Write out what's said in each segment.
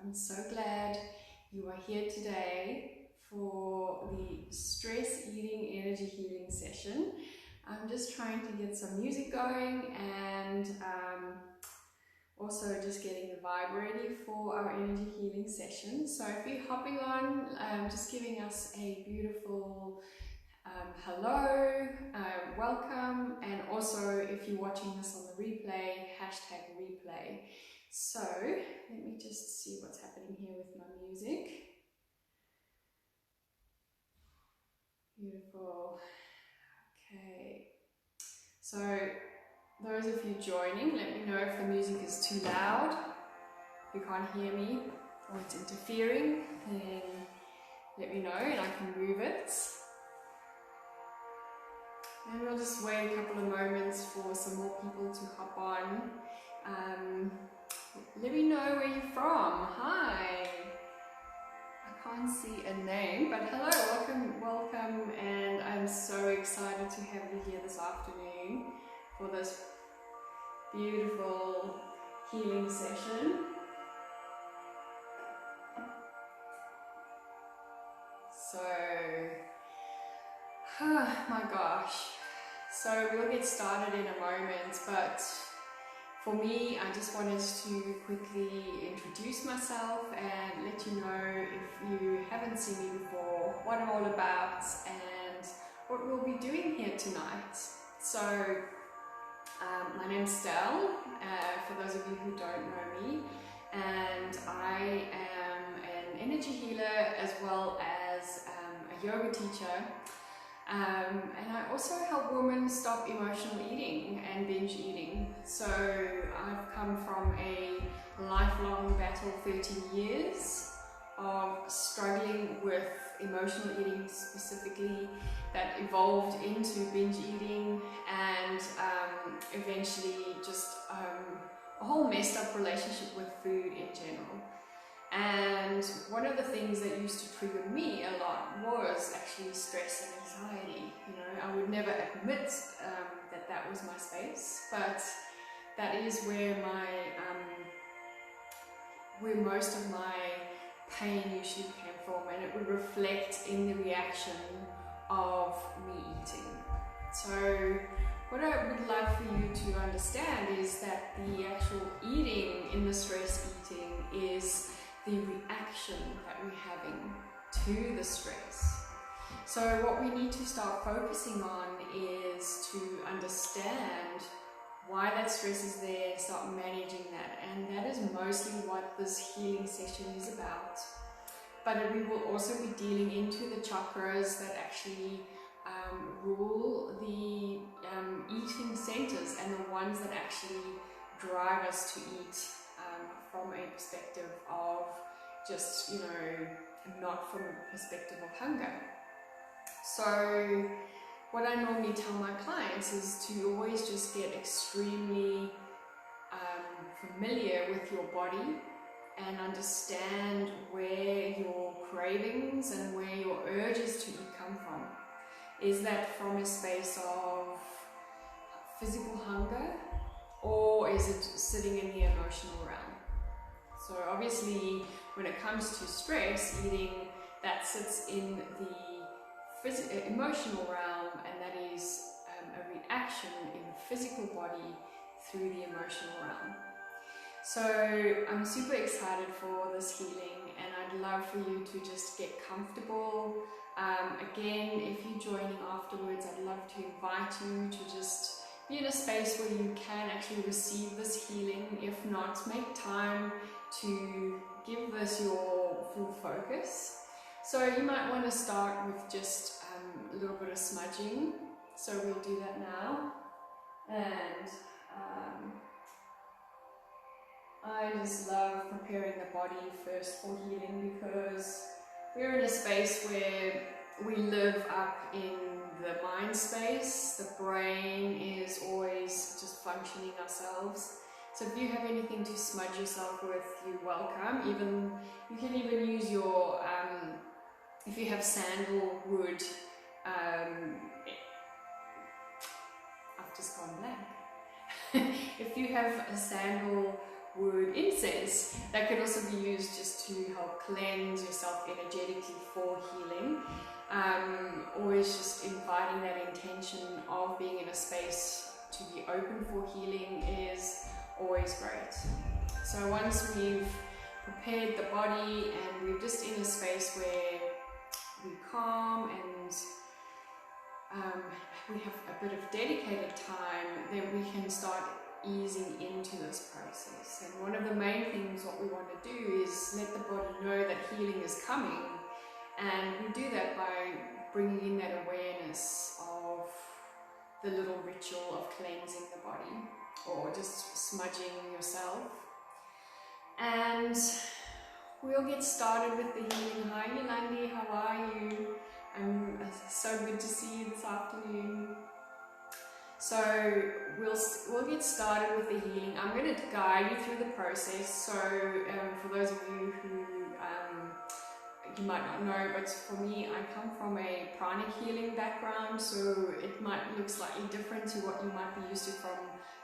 I'm so glad you are here today for the stress eating energy healing session. I'm just trying to get some music going and also just getting the vibe ready for our energy healing session. So if you're hopping on, just giving us a beautiful hello, welcome, and also if you're watching this on the replay, hashtag replay. So let me just see what's happening here with my music. Beautiful. Okay, so those of you joining, let me know if the music is too loud, if you can't hear me or it's interfering, then let me know and I can move it. And we'll just wait a couple of moments for some more people to hop on. Let me know where you're from. Hi. I can't see a name, but hello, welcome, and I'm so excited to have you here this afternoon for this beautiful healing session. So, oh my gosh. So we'll get started in a moment, but for me, I just wanted to quickly introduce myself and let you know, if you haven't seen me before, what I'm all about and what we'll be doing here tonight. So, my name's Stell, for those of you who don't know me, and I am an energy healer as well as a yoga teacher. And I also help women stop emotional eating and binge eating. So I've come from a lifelong battle, 13 years of struggling with emotional eating specifically, that evolved into binge eating and eventually just a whole messed up relationship with food in general. And one of the things that used to trigger me a lot was actually stress and anxiety. You know, I would never admit that that was my space, but that is where where most of my pain usually came from, and it would reflect in the reaction of me eating. So what I would like for you to understand is that the actual eating in the stress eating is the reaction that we're having to the stress. So what we need to start focusing on is to understand why that stress is there, start managing that, and that is mostly what this healing session is about. But we will also be dealing into the chakras that actually rule the eating centers and the ones that actually drive us to eat from a perspective of just, you know, not from a perspective of hunger. So what I normally tell my clients is to always just get extremely familiar with your body and understand where your cravings and where your urges to eat come from. Is that from a space of physical hunger, or is it sitting in the emotional realm? So obviously, when it comes to stress eating, that sits in the emotional realm, and that is a reaction in the physical body through the emotional realm. So I'm super excited for this healing, and I'd love for you to just get comfortable. Again, if you're joining afterwards, I'd love to invite you to just be in a space where you can actually receive this healing. If not, make time to give this your full focus. So you might want to start with just a little bit of smudging. So we'll do that now. And I just love preparing the body first for healing, because we're in a space where we live up in the mind space. The brain is always just functioning ourselves. So if you have anything to smudge yourself with, you're welcome. You can even use your, if you have sandalwood, I've just gone blank. If you have a sandalwood wood incense that could also be used just to help cleanse yourself energetically for healing. Always just inviting that intention of being in a space to be open for healing is always great. So once we've prepared the body and we're just in a space where we're calm and we have a bit of dedicated time, then we can start easing into this process. And one of the main things what we want to do is let the body know that healing is coming, and we do that by bringing in that awareness of the little ritual of cleansing the body or just smudging yourself. And we'll get started with the healing. Hi Yolandi, how are you? So good to see you this afternoon. So we'll get started with the healing. I'm going to guide you through the process. So for those of you who you might not know, but for me, I come from a pranic healing background, so it might look slightly different to what you might be used to from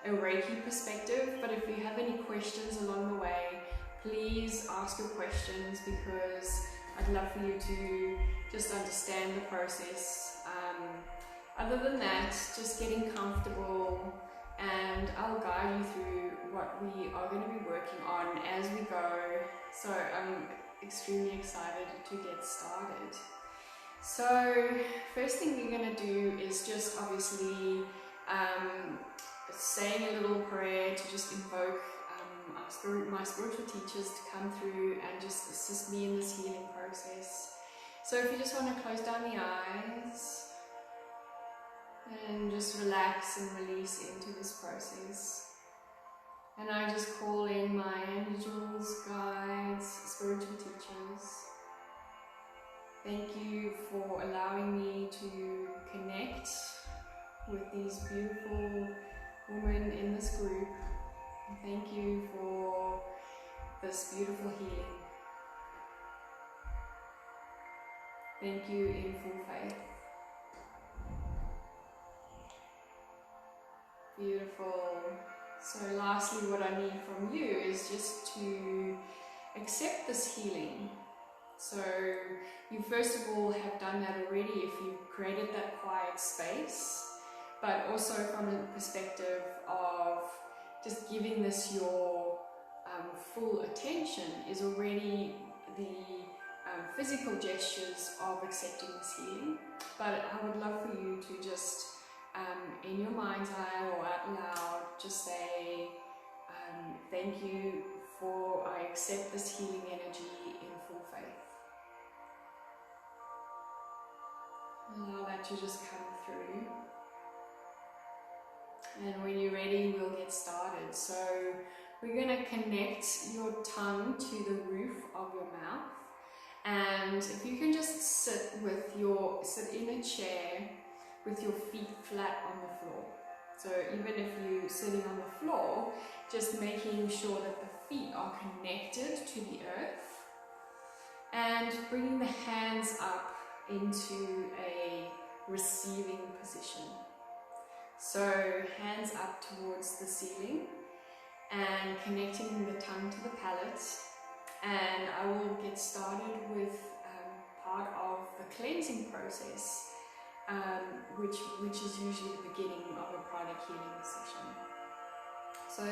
a Reiki perspective. But if you have any questions along the way, please ask your questions, because I'd love for you to just understand the process. Other than that, just getting comfortable, and I'll guide you through what we are going to be working on as we go. So I'm extremely excited to get started. So first thing we're going to do is just obviously saying a little prayer to just invoke my spiritual teachers to come through and just assist me in this healing process. So if you just want to close down the eyes and just relax and release into this process. And I just call in my angels, guides, spiritual teachers. Thank you for allowing me to connect with these beautiful women in this group. Thank you for this beautiful healing. Thank you in full faith. Beautiful. So lastly, what I need from you is just to accept this healing. So you first of all have done that already if you've created that quiet space, but also from a perspective of just giving this your full attention is already the physical gestures of accepting this healing. But I would love for you to just in your mind's eye or out loud just say thank you for I accept this healing energy in full faith. Allow that to just come through. And when you're ready, we'll get started. So we're going to connect your tongue to the roof of your mouth. And if you can just sit in a chair with your feet flat on the floor. So even if you're sitting on the floor, just making sure that the feet are connected to the earth. And bringing the hands up into a receiving position. So hands up towards the ceiling and connecting the tongue to the palate. And I will get started with part of the cleansing process, which is usually the beginning of a pranic healing session. So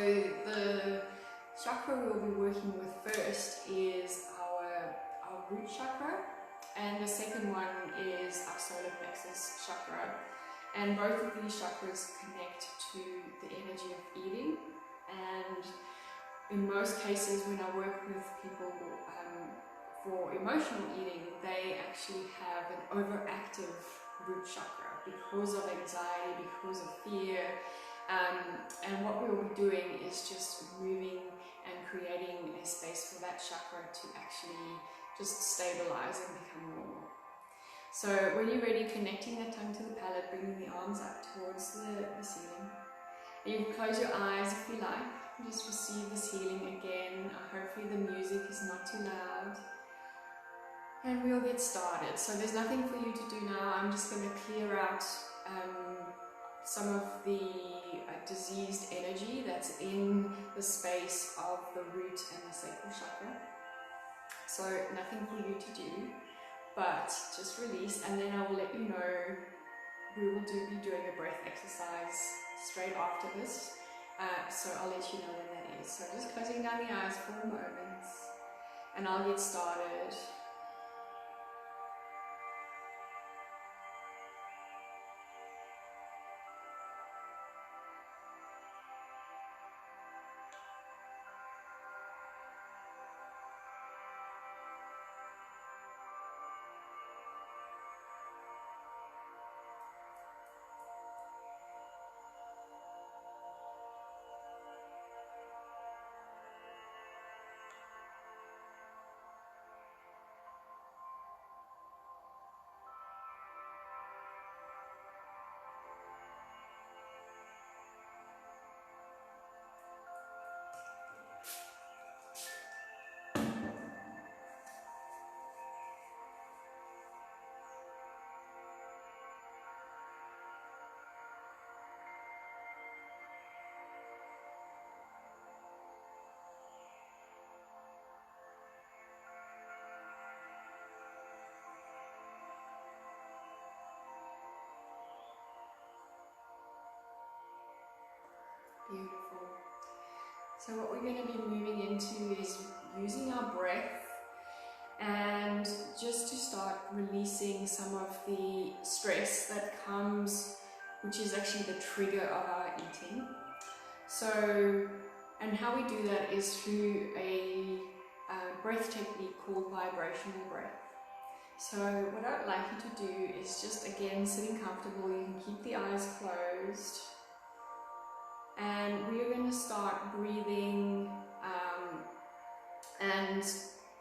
the chakra we'll be working with first is our root chakra, and the second one is our solar plexus chakra. And both of these chakras connect to the energy of eating. And in most cases, when I work with people for emotional eating, they actually have an overactive root chakra because of anxiety, because of fear. And what we will be doing is just moving and creating a space for that chakra to actually just stabilize and become normal. So when you're ready, connecting the tongue to the palate, bringing the arms up towards the ceiling. And you can close your eyes if you like. Just receive this healing again. Hopefully the music is not too loud. And we'll get started. So there's nothing for you to do now. I'm just going to clear out some of the diseased energy that's in the space of the root and the sacral chakra. So nothing for you to do, but just release, and then I will let you know. We will be doing a breath exercise straight after this, so I'll let you know when that is. So just closing down the eyes for a moment, and I'll get started. Beautiful. So what we're going to be moving into is using our breath, and just to start releasing some of the stress that comes, which is actually the trigger of our eating. So, and how we do that is through a breath technique called vibrational breath. So what I'd like you to do is just, again, sitting comfortable. You can keep the eyes closed. And we are going to start breathing, and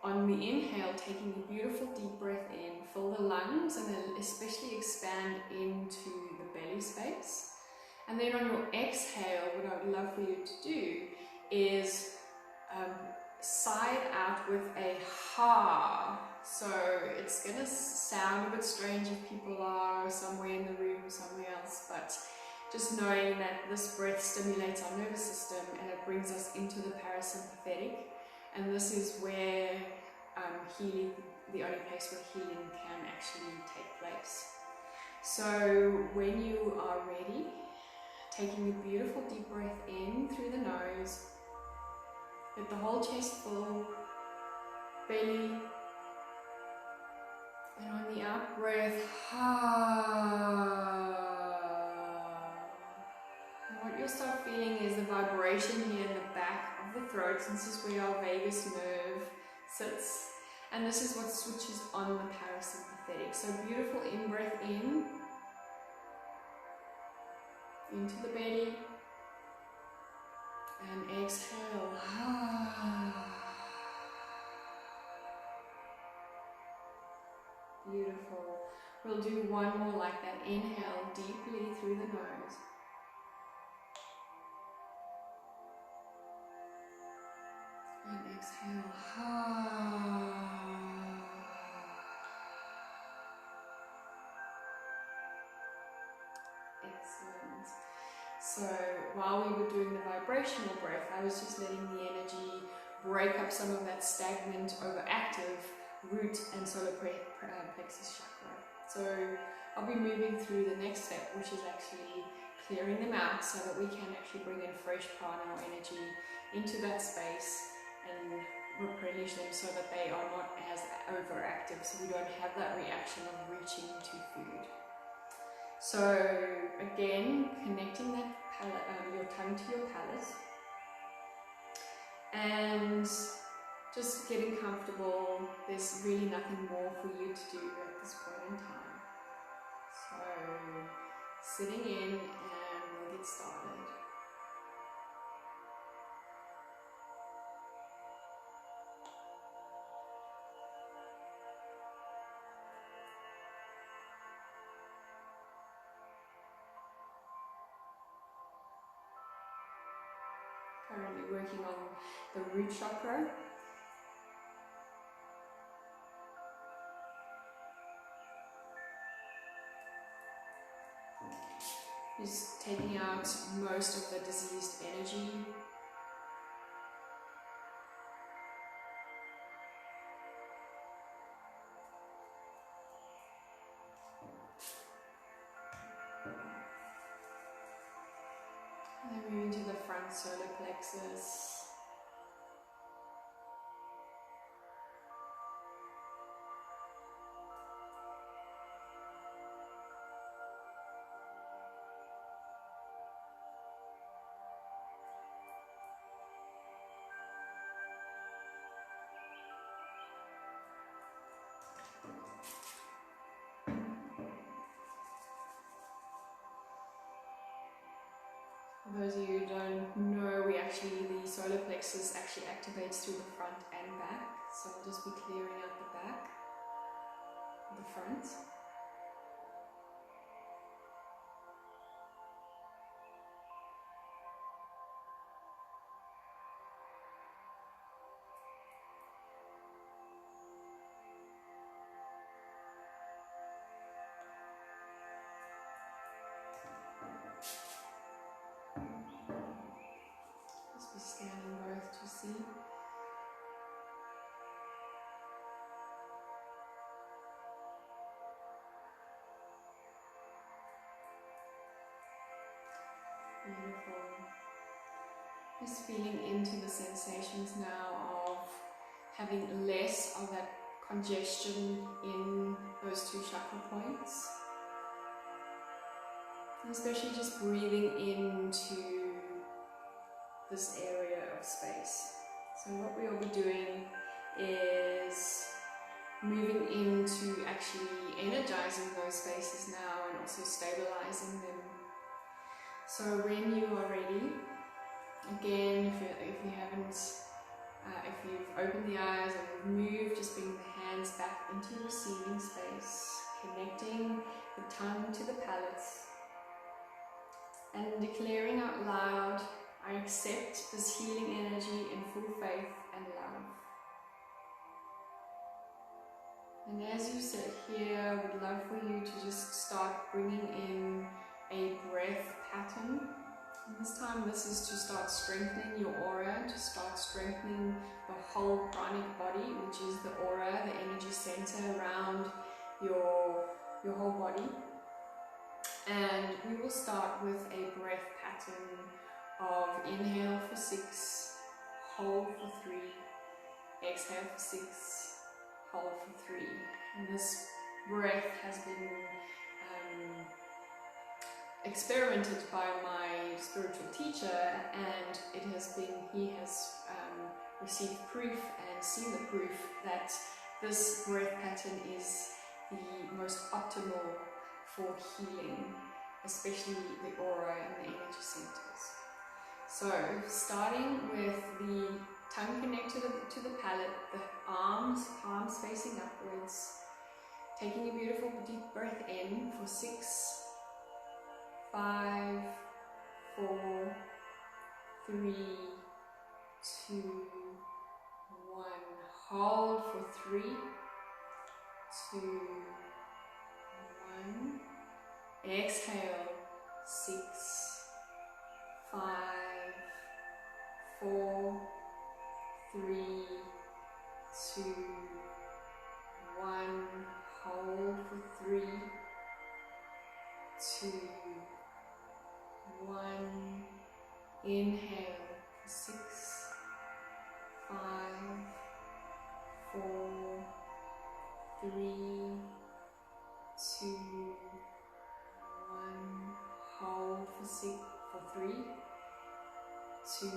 on the inhale, taking a beautiful deep breath in, fill the lungs and then especially expand into the belly space. And then on your exhale, what I would love for you to do is sigh out with a ha. So it's going to sound a bit strange if people are somewhere in the room, somewhere else, but just knowing that this breath stimulates our nervous system and it brings us into the parasympathetic, and this is where healing, the only place where healing can actually take place. So when you are ready, taking a beautiful deep breath in through the nose, let the whole chest full, belly, and on the out breath, what you'll start feeling is the vibration here in the back of the throat, since this is where our vagus nerve sits, and this is what switches on the parasympathetic. So beautiful in-breath in, into the belly, and exhale. Beautiful. We'll do one more like that. Inhale deeply through the nose. And exhale. Excellent. So while we were doing the vibrational breath, I was just letting the energy break up some of that stagnant, overactive root and solar plexus chakra. So I'll be moving through the next step, which is actually clearing them out so that we can actually bring in fresh prana or energy into that space and replenish them so that they are not as overactive, so we don't have that reaction of reaching to food. So again, connecting that your tongue to your palate, and just getting comfortable. There's really nothing more for you to do at this point in time. So sitting in, and we'll get started. Currently working on the root chakra. Just taking out most of the diseased energy. And then moving to the front solar plexus. For those of you who don't know, the solar plexus actually activates through the front and back. So I'll just be clearing out the back, the front. Just be scanning both to see. Beautiful. Just feeling into the sensations now of having less of that congestion in those two chakra points. And especially just breathing into this area of space. So what we will be doing is moving into actually energizing those spaces now and also stabilizing them. So when you are ready, again, if you've opened the eyes and you've moved, just bring the hands back into receiving space, connecting the tongue to the palate, and declaring out loud, I accept this healing energy in full faith and love. And as you sit here, I would love for you to just start bringing in a breath pattern. And this time, this is to start strengthening your aura, to start strengthening the whole pranic body, which is the aura, the energy center around your whole body. And we will start with a breath pattern of inhale for 6, hold for 3, exhale for 6, hold for 3. And this breath has been experimented by my spiritual teacher, and he has received proof and seen the proof that this breath pattern is the most optimal for healing, especially the aura and the energy centers. So starting with the tongue connected to the palate, the palms facing upwards, taking a beautiful deep breath in for 6, 5, 4, 3, 2, 1. Hold for 3, 2, 1. Exhale, 6, 5, 4, 3, 2, 1. Hold for 3, 2, 1. Inhale for 6, 5, 4, 3, 2, 1. Hold for 3, 2,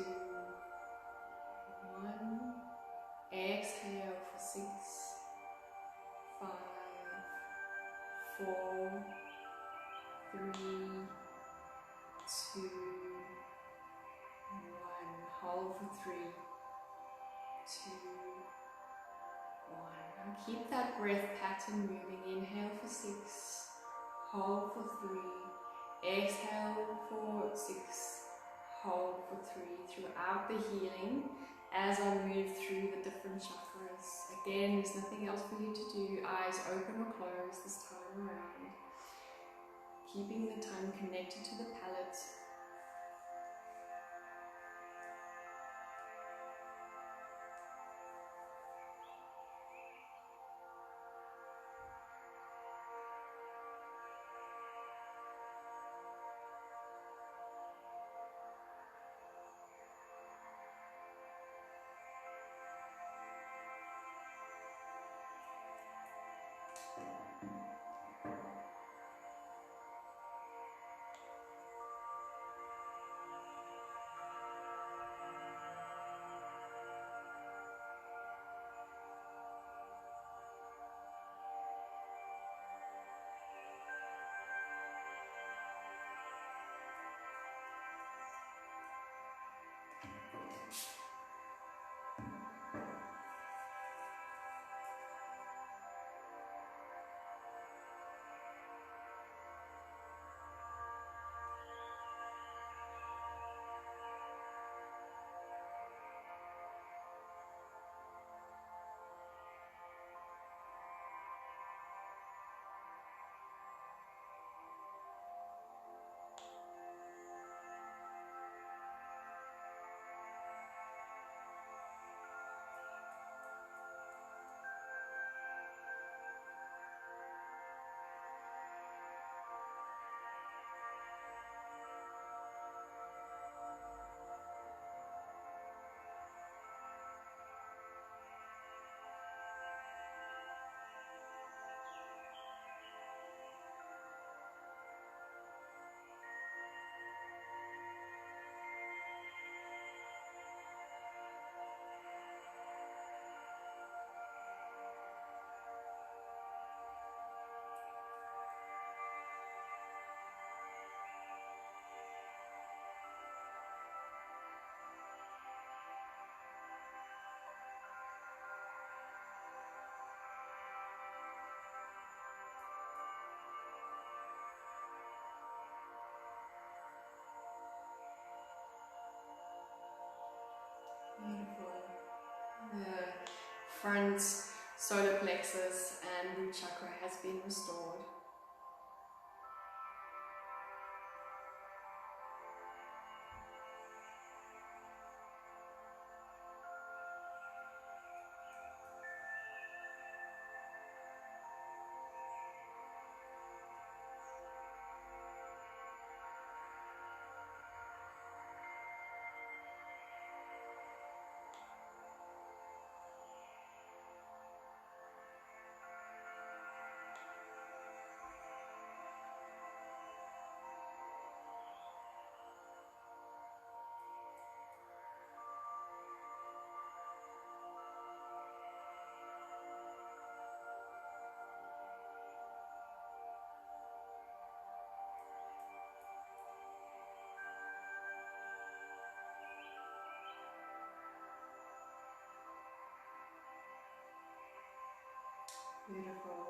1. Exhale for 6, 5, 4, 3, 2, 1. Hold for 3, 2, 1. Now keep that breath pattern moving. Inhale for 6, hold for 3, exhale for 6, hold for 3. Throughout the healing, as I move through the different chakras. Again, there's nothing else for you to do. Eyes open or closed this time around. keeping the tongue connected to the palate. Beautiful. The front solar plexus and root chakra has been restored. Beautiful.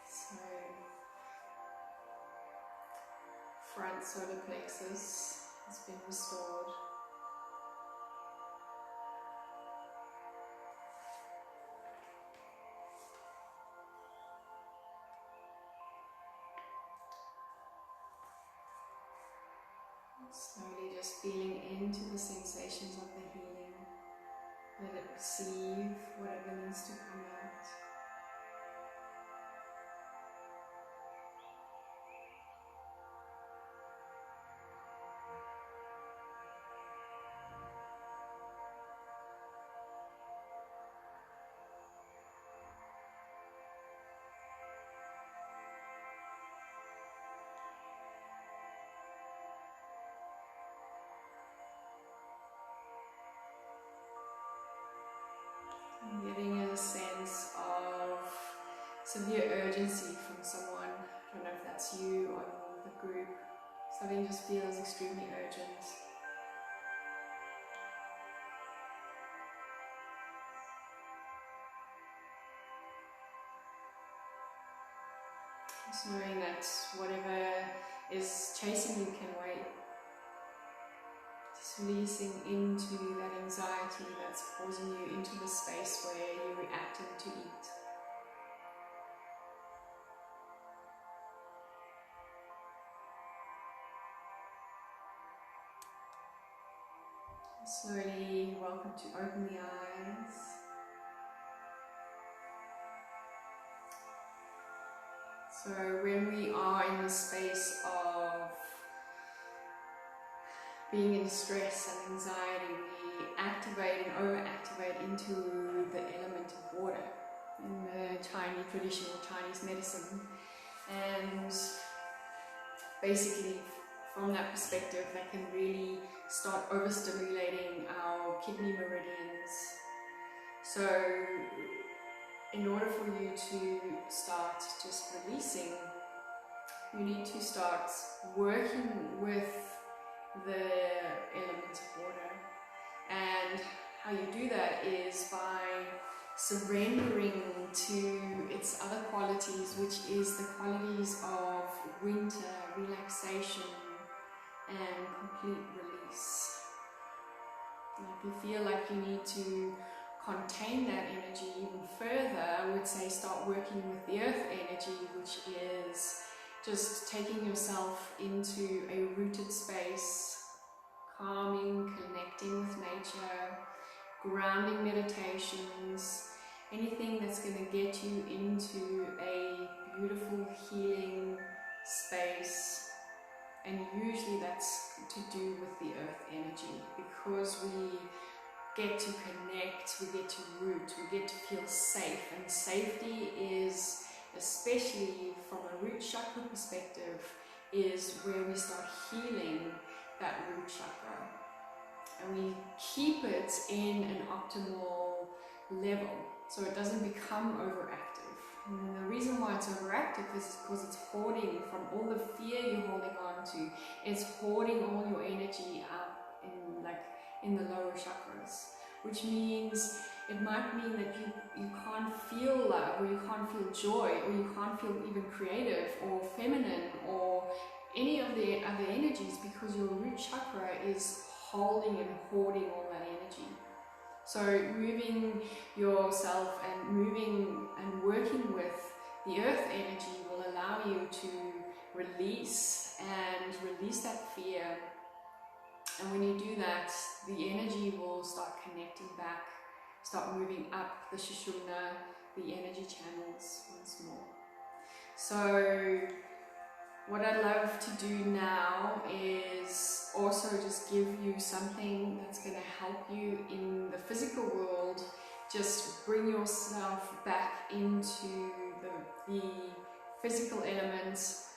So, front solar plexus has been restored. Slowly just feeling into the sensations of the healing. Let it receive whatever needs to come out. I'm getting a sense of severe urgency from someone. I don't know if that's you or the group. Something just feels extremely urgent. Just knowing that whatever is chasing you can wait. Just releasing into that anxiety that's causing you into the space where you're reacting to eat. Slowly welcome to open the eyes. So when we are in the space of being in stress and anxiety, we activate and overactivate into the element of water in the traditional Chinese medicine. And basically from that perspective, that can really start overstimulating our kidney meridians. So in order for you to start just releasing, you need to start working with the element of water. And how you do that is by surrendering to its other qualities, which is the qualities of winter, relaxation, and complete release. And if you feel like you need to contain that energy even further, I would say start working with the earth energy, which is just taking yourself into a rooted space, calming, connecting with nature, grounding meditations, anything that's going to get you into a beautiful healing space. And usually that's to do with the earth energy, because we get to connect, we get to root, we get to feel safe. And safety is, especially from a root chakra perspective, is where we start healing that root chakra. And we keep it in an optimal level, so it doesn't become overactive. And the reason why it's overactive is because it's hoarding from all the fear you're holding on to. It's hoarding all your energy up in the lower chakras, which means it might mean that you can't feel love, or you can't feel joy, or you can't feel even creative or feminine or any of the other energies, because your root chakra is holding and hoarding all that energy. So moving yourself and moving and working with the earth energy will allow you to release that fear. And when you do that, the energy will start connecting back, start moving up the Sushumna, the energy channels once more. So what I'd love to do now is also just give you something that's going to help you in the physical world. Just bring yourself back into the physical elements.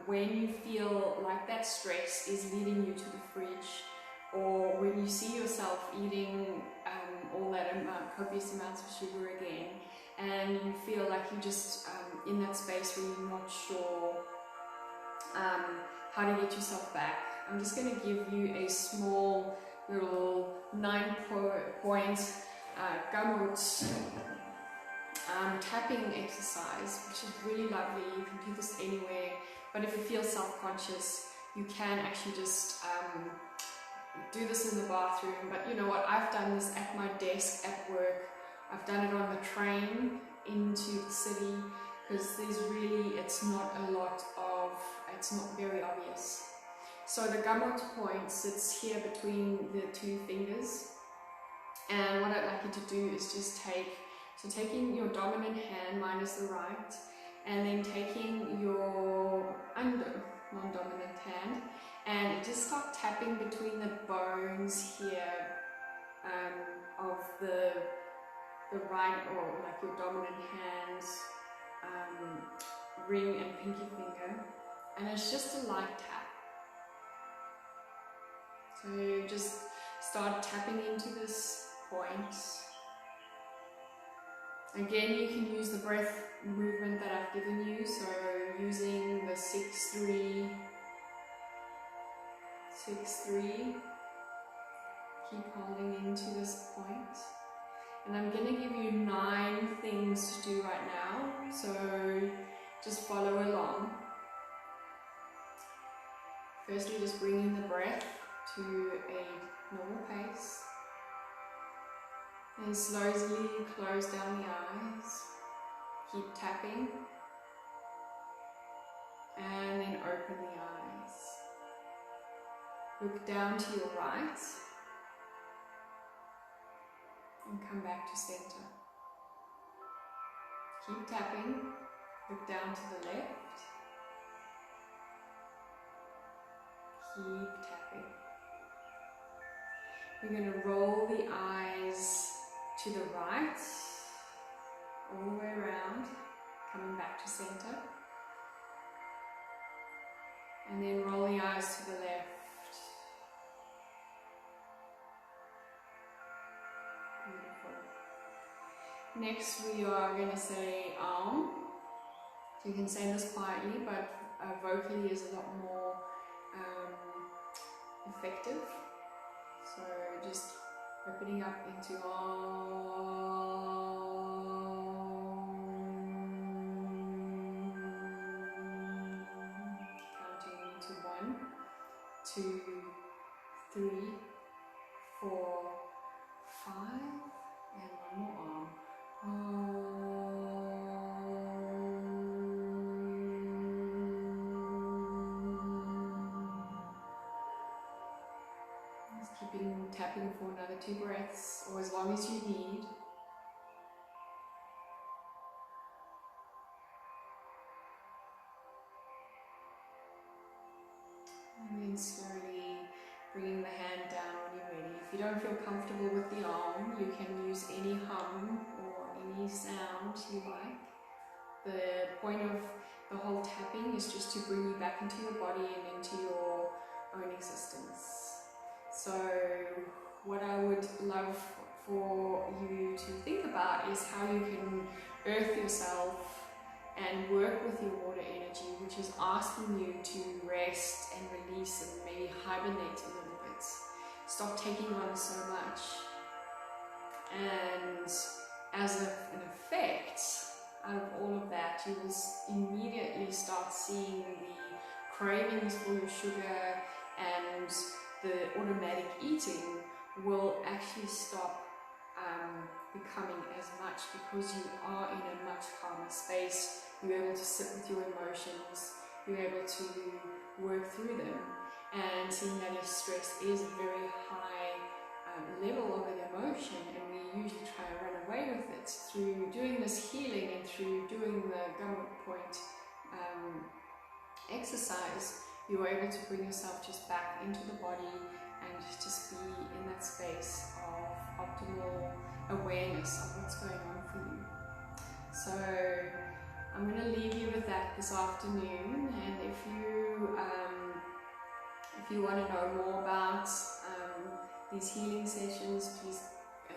When you feel like that stress is leading you to the fridge, or when you see yourself eating all that copious amounts of sugar again, and you feel like you're just in that space where you're not sure how to get yourself back, I'm just going to give you a small little 9-point gumroot tapping exercise, which is really lovely. You can do this anywhere, but if you feel self-conscious, you can actually just do this in the bathroom. But you know what, I've done this at my desk at work, I've done it on the train into the city, because it's not very obvious. So the gumroot point sits here between the two fingers, and what I'd like you to do is just taking your dominant hand minus the right, and then taking your non-dominant hand, and just start tapping between the bones here of the right, or like your dominant hand's ring and pinky finger, and it's just a light tap. So you just start tapping into this point. Again, you can use the breath movement that I've given you, so using the 6-3, 6-3, keep holding into this point. And I'm going to give you 9 things to do right now, so just follow along. Firstly, just bringing the breath to a normal pace. And slowly close down the eyes. Keep tapping. And then open the eyes. Look down to your right. and come back to center. Keep tapping, look down to the left, keep tapping. We're going to roll the eyes to the right, all the way around, coming back to center. And then roll the eyes to the left. Beautiful. Next we are going to say Om. So you can say this quietly, but vocally is a lot more effective. So just opening up into Om. Counting to 1, 2, 3, 4, 5, and one more Om. Just keeping tapping for another 2 breaths, or as long as you need. And then slowly bringing the hand down when you're ready. If you don't feel comfortable with the arm, you can use any hum or any sound you like. The point of the whole tapping is just to bring you back into your body and into your own existence. So what I would love for you to think about is how you can earth yourself and work with your water energy, which is asking you to rest and release and maybe hibernate a little bit. Stop taking on so much. And as an effect, out of all of that, you will immediately start seeing the cravings for your sugar, and the automatic eating will actually stop becoming as much, because you are in a much calmer space. You're able to sit with your emotions, you're able to work through them, and seeing that your stress is a very high level of an emotion, and we usually try and run away with it. Through doing this healing and through doing the gum point exercise, you're able to bring yourself just back into the body and just be in that space of optimal awareness of what's going on for you. So I'm going to leave you with that this afternoon, and if you want to know more about these healing sessions, please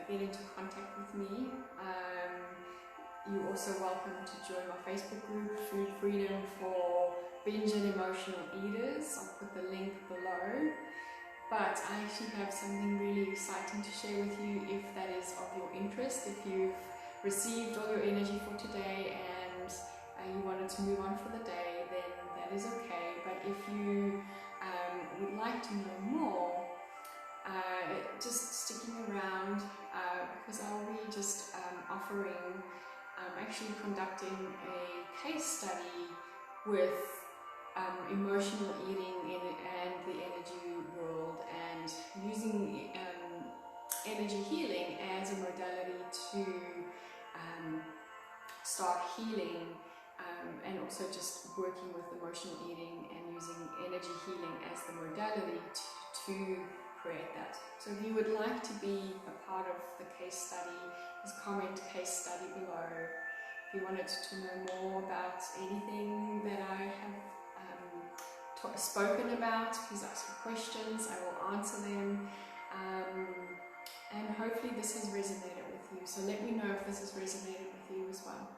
get into contact with me. You're also welcome to join my Facebook group, Food Freedom for Binge and Emotional Eaters. I'll put the link below. But I actually have something really exciting to share with you, if that is of your interest. If you've received all your energy for today and you wanted to move on for the day, then that is okay. But if you would like to know more, just sticking around, because I'll be just offering, actually conducting a case study with emotional eating and the energy world, and using energy healing as a modality to start healing, and also just working with emotional eating and using energy healing as the modality to create that. So if you would like to be a part of the case study, just comment case study below. If you wanted to know more about anything that I have spoken about, please ask me questions, I will answer them, and hopefully this has resonated with you. So let me know if this has resonated with you as well.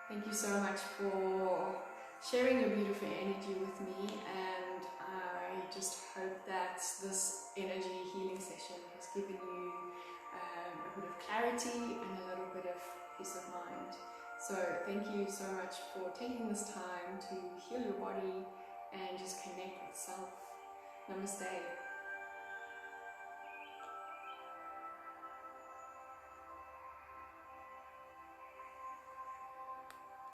Thank you so much for sharing your beautiful energy with me, and I just hope that this energy healing session has given you a bit of clarity and a little bit of peace of mind. So thank you so much for taking this time to heal your body and just connect with self. Namaste.